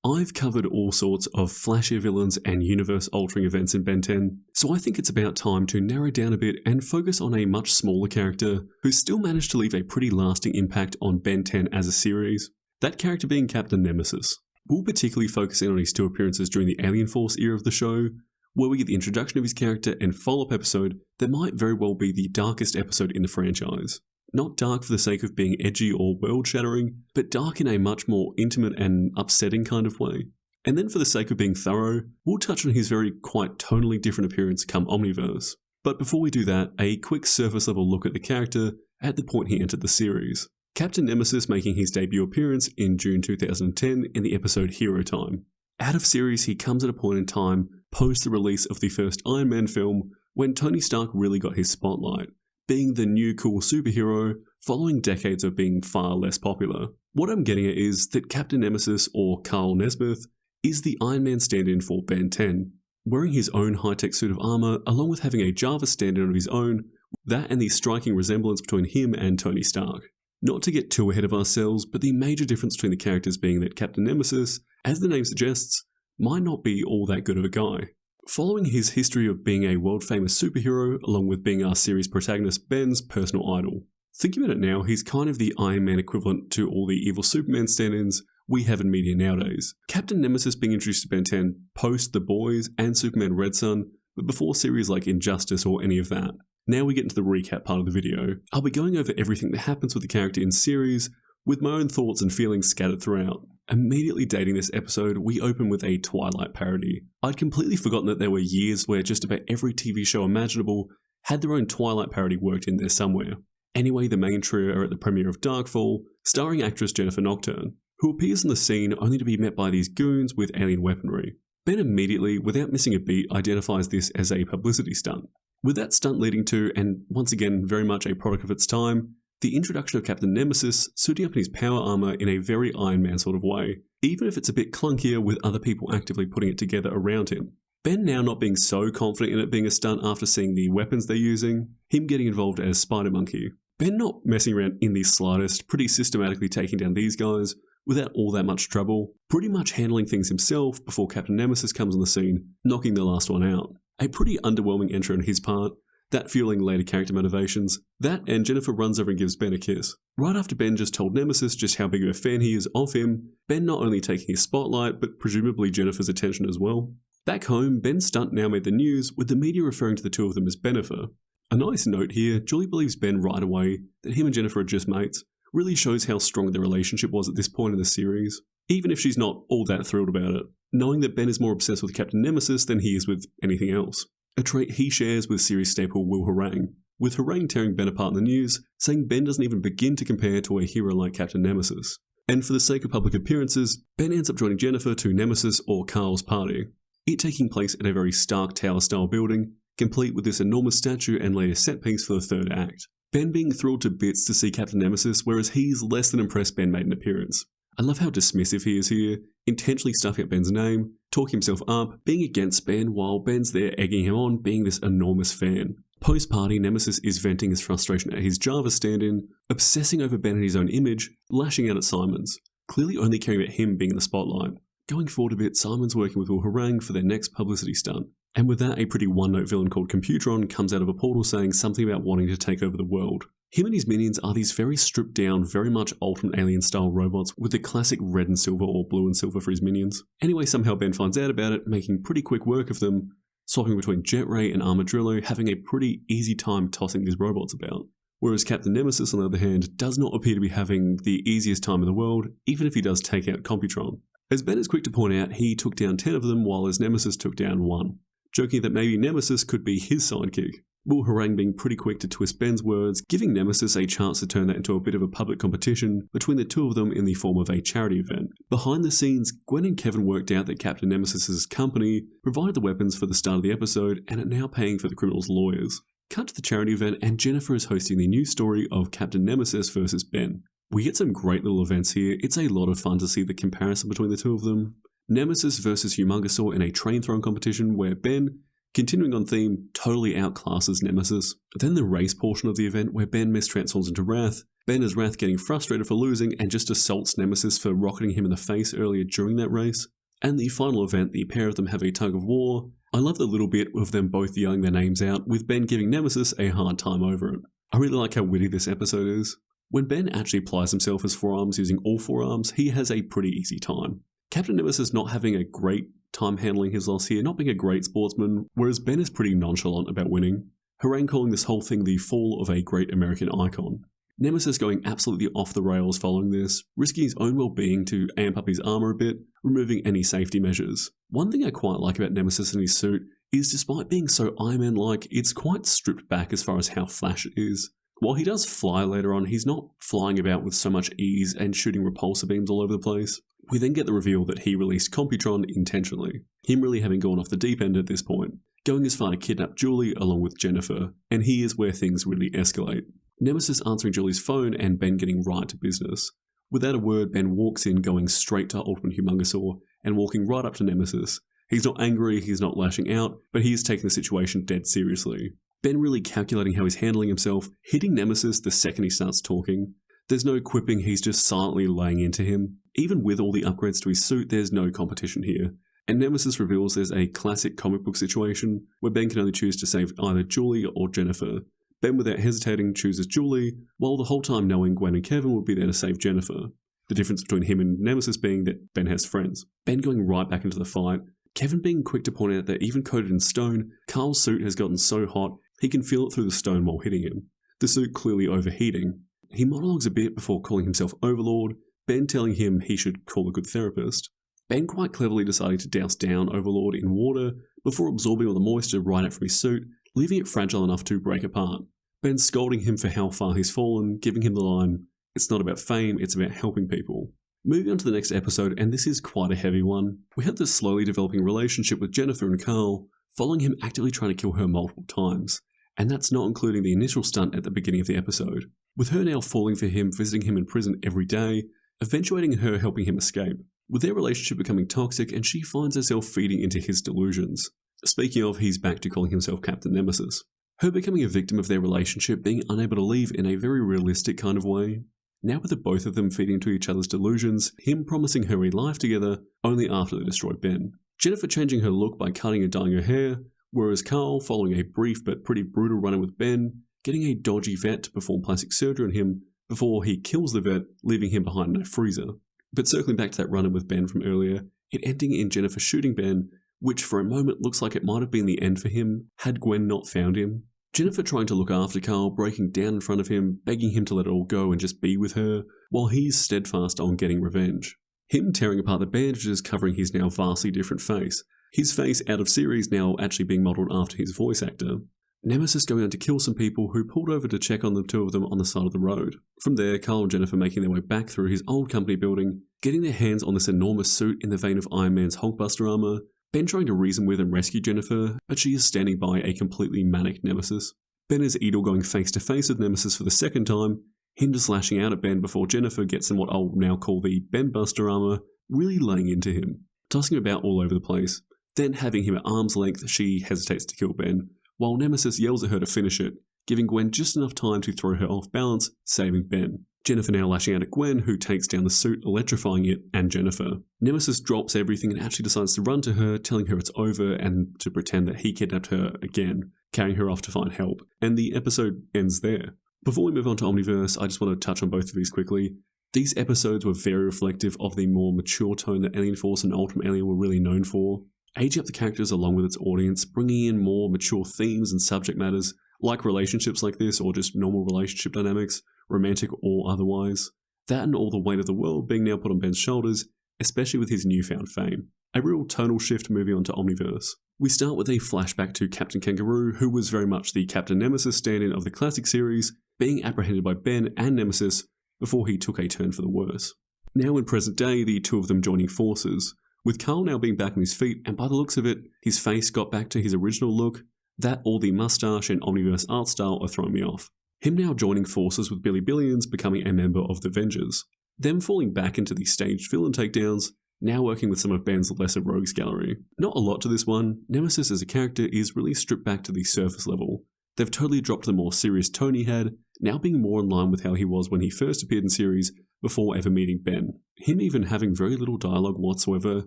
I've covered all sorts of flashy villains and universe-altering events in Ben 10, so I think it's about time to narrow down a bit and focus on a much smaller character who still managed to leave a pretty lasting impact on Ben 10 as a series, that character being Captain Nemesis. We'll particularly focus in on his 2 appearances during the Alien Force era of the show, where we get the introduction of his character and follow-up episode that might very well be the darkest episode in the franchise. Not dark for the sake of being edgy or world-shattering, but dark in a much more intimate and upsetting kind of way. And then for the sake of being thorough, we'll touch on his very quite tonally different appearance come Omniverse. But before we do that, a quick surface-level look at the character at the point he entered the series. Captain Nemesis making his debut appearance in June 2010 in the episode Hero Time. Out of series, he comes at a point in time post the release of the first Iron Man film when Tony Stark really got his spotlight, being the new cool superhero following decades of being far less popular. What I'm getting at is that Captain Nemesis, or Carl Nesmith, is the Iron Man stand-in for Ben 10, wearing his own high-tech suit of armor along with having a Java stand-in of his own, that and the striking resemblance between him and Tony Stark. Not to get too ahead of ourselves, but the major difference between the characters being that Captain Nemesis, as the name suggests, might not be all that good of a guy. Following his history of being a world-famous superhero, along with being our series protagonist Ben's personal idol. Thinking about it now, he's kind of the Iron Man equivalent to all the evil Superman stand-ins we have in media nowadays. Captain Nemesis being introduced to Ben 10 post The Boys and Superman Red Son, but before series like Injustice or any of that. Now we get into the recap part of the video. I'll be going over everything that happens with the character in series, with my own thoughts and feelings scattered throughout. Immediately dating this episode, we open with a Twilight parody. I'd completely forgotten that there were years where just about every TV show imaginable had their own Twilight parody worked in there somewhere. Anyway, the main trio are at the premiere of Darkfall, starring actress Jennifer Nocturne, who appears in the scene only to be met by these goons with alien weaponry. Ben immediately, without missing a beat, identifies this as a publicity stunt. With that stunt leading to, and once again very much a product of its time, the introduction of Captain Nemesis suiting up in his power armor in a very Iron Man sort of way, even if it's a bit clunkier with other people actively putting it together around him. Ben now not being so confident in it being a stunt after seeing the weapons they're using, him getting involved as Spider-Monkey. Ben not messing around in the slightest, pretty systematically taking down these guys without all that much trouble, pretty much handling things himself before Captain Nemesis comes on the scene, knocking the last one out. A pretty underwhelming entry on his part, that fueling later character motivations. That and Jennifer runs over and gives Ben a kiss. Right after Ben just told Nemesis just how big of a fan he is of him, Ben not only taking his spotlight, but presumably Jennifer's attention as well. Back home, Ben's stunt now made the news, with the media referring to the two of them as Benifer. A nice note here, Julie believes Ben right away that him and Jennifer are just mates. Really shows how strong their relationship was at this point in the series, even if she's not all that thrilled about it, knowing that Ben is more obsessed with Captain Nemesis than he is with anything else. A trait he shares with series staple Will Harang, with Harang tearing Ben apart in the news, saying Ben doesn't even begin to compare to a hero like Captain Nemesis. And for the sake of public appearances, Ben ends up joining Jennifer to Nemesis or Carl's party, it taking place in a very Stark Tower-style building, complete with this enormous statue and later set piece for the third act. Ben being thrilled to bits to see Captain Nemesis, whereas he's less than impressed Ben made an appearance. I love how dismissive he is here, intentionally stuffing up Ben's name, talking himself up, being against Ben while Ben's there egging him on, being this enormous fan. Post-party, Nemesis is venting his frustration at his Java stand-in, obsessing over Ben and his own image, lashing out at Simons, clearly only caring about him being in the spotlight. Going forward a bit, Simon's working with Will Harang for their next publicity stunt. And with that, a pretty one-note villain called Computron comes out of a portal saying something about wanting to take over the world. Him and his minions are these very stripped down, very much Ultimate Alien style robots with the classic red and silver or blue and silver for his minions. Anyway, somehow Ben finds out about it, making pretty quick work of them, swapping between Jet Ray and Armadillo, having a pretty easy time tossing these robots about. Whereas Captain Nemesis, on the other hand, does not appear to be having the easiest time in the world, even if he does take out Computron. As Ben is quick to point out, he took down 10 of them while his Nemesis took down 1, joking that maybe Nemesis could be his sidekick. Will Harang being pretty quick to twist Ben's words, giving Nemesis a chance to turn that into a bit of a public competition between the two of them in the form of a charity event. Behind the scenes, Gwen and Kevin worked out that Captain Nemesis's company provided the weapons for the start of the episode and are now paying for the criminals' lawyers. Cut to the charity event and Jennifer is hosting the new story of Captain Nemesis versus Ben. We get some great little events here. It's a lot of fun to see the comparison between the two of them. Nemesis versus Humongosaur in a train throwing competition where Ben, Continuing on theme, totally outclasses Nemesis. Then the race portion of the event where Ben mistransforms into Wrath. Ben is Wrath getting frustrated for losing and just assaults Nemesis for rocketing him in the face earlier during that race. And the final event, the pair of them have a tug of war. I love the little bit of them both yelling their names out, with Ben giving Nemesis a hard time over it. I really like how witty this episode is. When Ben actually applies himself as forearms using all forearms, he has a pretty easy time. Captain Nemesis not having a great time handling his loss here, not being a great sportsman, whereas Ben is pretty nonchalant about winning. Harang calling this whole thing the fall of a great American icon. Nemesis going absolutely off the rails following this, risking his own well-being to amp up his armor a bit, removing any safety measures. One thing I quite like about Nemesis and his suit is despite being so Iron Man-like, it's quite stripped back as far as how flash it is. While he does fly later on, he's not flying about with so much ease and shooting repulsor beams all over the place. We then get the reveal that he released Computron intentionally, him really having gone off the deep end at this point, going as far to kidnap Julie along with Jennifer, and here's where things really escalate. Nemesis answering Julie's phone and Ben getting right to business. Without a word, Ben walks in going straight to Ultimate Humongosaur and walking right up to Nemesis. He's not angry, he's not lashing out, but he is taking the situation dead seriously. Ben really calculating how he's handling himself, hitting Nemesis the second he starts talking. There's no quipping, he's just silently laying into him. Even with all the upgrades to his suit, there's no competition here. And Nemesis reveals there's a classic comic book situation where Ben can only choose to save either Julie or Jennifer. Ben, without hesitating, chooses Julie, while the whole time knowing Gwen and Kevin will be there to save Jennifer. The difference between him and Nemesis being that Ben has friends. Ben going right back into the fight, Kevin being quick to point out that even coated in stone, Carl's suit has gotten so hot he can feel it through the stone while hitting him. The suit clearly overheating. He monologues a bit before calling himself Overlord, Ben telling him he should call a good therapist. Ben quite cleverly deciding to douse down Overlord in water before absorbing all the moisture right out from his suit, leaving it fragile enough to break apart. Ben scolding him for how far he's fallen, giving him the line, "It's not about fame, it's about helping people." Moving on to the next episode, and this is quite a heavy one. We have this slowly developing relationship with Jennifer and Carl, following him actively trying to kill her multiple times. And that's not including the initial stunt at the beginning of the episode. With her now falling for him, visiting him in prison every day, eventuating her helping him escape. With their relationship becoming toxic and she finds herself feeding into his delusions. Speaking of, he's back to calling himself Captain Nemesis. Her becoming a victim of their relationship, being unable to leave in a very realistic kind of way. Now with the both of them feeding into each other's delusions, him promising her a life together only after they destroy Ben. Jennifer changing her look by cutting and dyeing her hair, whereas Carl, following a brief but pretty brutal run-in with Ben, getting a dodgy vet to perform plastic surgery on him before he kills the vet, leaving him behind in a freezer. But circling back to that run-in with Ben from earlier, it ending in Jennifer shooting Ben, which for a moment looks like it might have been the end for him had Gwen not found him. Jennifer trying to look after Carl, breaking down in front of him, begging him to let it all go and just be with her, while he's steadfast on getting revenge. Him tearing apart the bandages covering his now vastly different face, his face out of series now actually being modelled after his voice actor. Nemesis going on to kill some people who pulled over to check on the two of them on the side of the road. From there, Carl and Jennifer making their way back through his old company building, getting their hands on this enormous suit in the vein of Iron Man's Hulkbuster armor, Ben trying to reason with and rescue Jennifer, but she is standing by a completely manic Nemesis. Ben is Edel going face to face with Nemesis for the second time, him just lashing out at Ben before Jennifer gets in what I'll now call the Ben Buster armor, really laying into him, tossing him about all over the place. Then having him at arm's length, she hesitates to kill Ben, while Nemesis yells at her to finish it, giving Gwen just enough time to throw her off balance, saving Ben. Jennifer now lashing out at Gwen, who takes down the suit, electrifying it, and Jennifer. Nemesis drops everything and actually decides to run to her, telling her it's over and to pretend that he kidnapped her again, carrying her off to find help. And the episode ends there. Before we move on to Omniverse, I just want to touch on both of these quickly. These episodes were very reflective of the more mature tone that Alien Force and Ultimate Alien were really known for. Aging up the characters along with its audience, bringing in more mature themes and subject matters, like relationships like this or just normal relationship dynamics, romantic or otherwise. That and all the weight of the world being now put on Ben's shoulders, especially with his newfound fame. A real tonal shift moving on to Omniverse. We start with a flashback to Captain Kangaroo, who was very much the Captain Nemesis stand-in of the classic series, being apprehended by Ben and Nemesis before he took a turn for the worse. Now in present day, the two of them joining forces, with Carl now being back on his feet, and by the looks of it, his face got back to his original look. That or the mustache and Omniverse art style are throwing me off. Him now joining forces with Billy Billions, becoming a member of the Avengers. Them falling back into the staged villain takedowns, now working with some of Ben's lesser rogues gallery. Not a lot to this one. Nemesis as a character is really stripped back to the surface level. They've totally dropped the more serious tone he had, now being more in line with how he was when he first appeared in series before ever meeting Ben. Him even having very little dialogue whatsoever.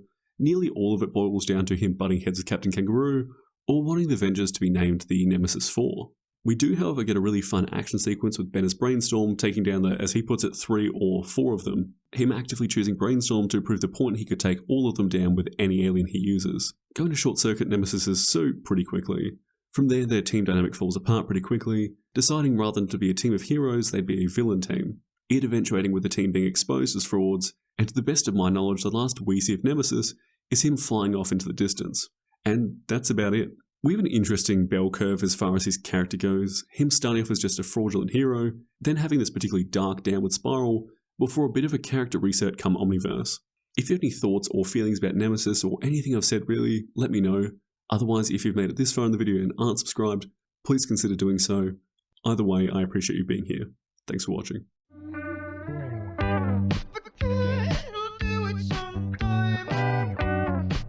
Nearly all of it boils down to him butting heads with Captain Kangaroo, or wanting the Avengers to be named the Nemesis 4. We do, however, get a really fun action sequence with Ben as Brainstorm taking down the, as he puts it, 3 or 4 of them. Him actively choosing Brainstorm to prove the point he could take all of them down with any alien he uses. Going to short-circuit Nemesis's suit pretty quickly. From there, their team dynamic falls apart pretty quickly, deciding rather than to be a team of heroes, they'd be a villain team. It eventuating with the team being exposed as frauds, and to the best of my knowledge, the last we see of Nemesis is him flying off into the distance. And that's about it. We have an interesting bell curve as far as his character goes, him starting off as just a fraudulent hero, then having this particularly dark downward spiral, before a bit of a character reset come Omniverse. If you have any thoughts or feelings about Nemesis or anything I've said really, let me know. Otherwise, if you've made it this far in the video and aren't subscribed, please consider doing so. Either way, I appreciate you being here. Thanks for watching.